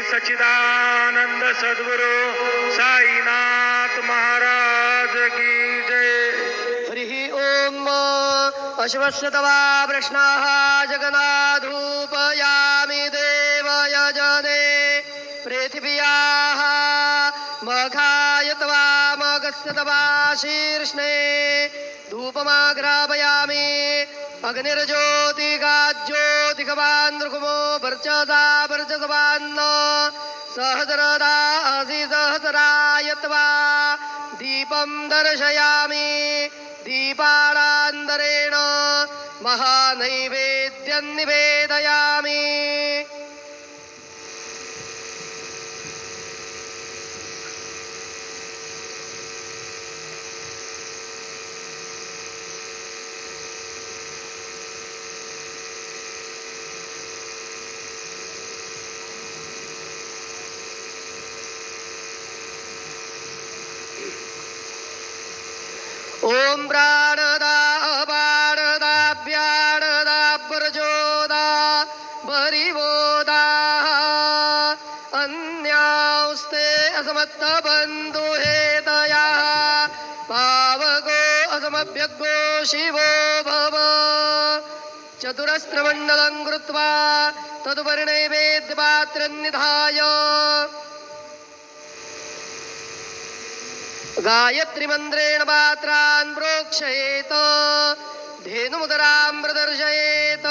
सच्चिदानंद सद्गुरु साईनाथ महाराज की जय। हरि ओम। अश्वत्थतवा प्रश्नाः जगन्नाथूपयामि देवयजने पृथिव्याः मघायत्वा मगस्यतवा शीर्ष्णे धूपमाग्रापयामि अग्निर्ज्योतिगाज्योतिगवान्द्रुकुमो वर्चसा वर्चसवान्न सहस्रदा असि सहस्रायत्वा दीपं दर्शयामि दीपालान्तरेण महानैवेद्यं निवेदयामि। ओम प्राणदा अपाणदा व्याणदा प्रचोदा बरिवोदा अन्यास्ते असमत्त बन्धुहेतया पावको असमभ्यग्गो शिवो भव। चतुरस्त्रमण्डलं कृत्वा तदुपरि नैवेद्यपात्रं निधाय गायत्री मंत्रेण पात्रान् प्रोक्षयेत धेनुमुदरां प्रदर्शयेत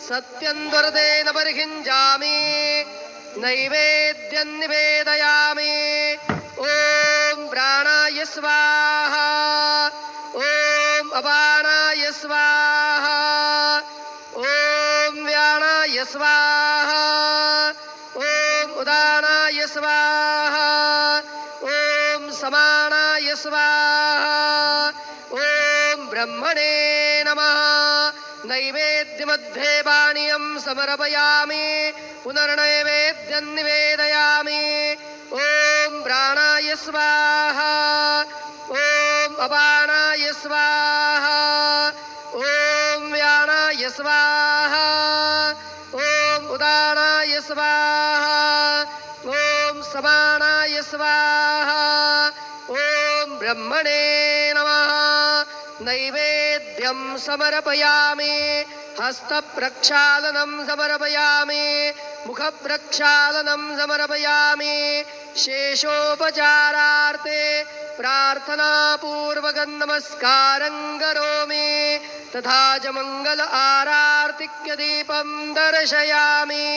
सत्यं द्वरदेन परिहिञ्जामि नैवेद्यं निवेदयामि। ओम प्राणाय स्वाहा ओम अपानाय स्वाहा ओम व्यानाय स्वाहा ओम उदानाय स्वाहा ओम समानाय स्वाहा ओम ब्रह्मणे नमः। नैवेद्यमध्ये पानीयं समर्पयामि पुनर्नैवेद्यं निवेदयामि। ओम प्राणाय स्वाहा ओम अपानाय स्वाहा ओम व्यानाय स्वाहा ओम उदानाय स्वाहा ओम समानाय स्वाहा ओम ब्रह्मणे नमः। नैवेद्यं समर्पयामि हस्तप्रक्षालनं समर्पयामि मुखप्रक्षालनं समर्पयामि शेषोपचारार्थे प्रार्थनापूर्वकं नमस्कारं करोमि तथा च मंगल आरार्तिक्य दीपं दर्शयामि।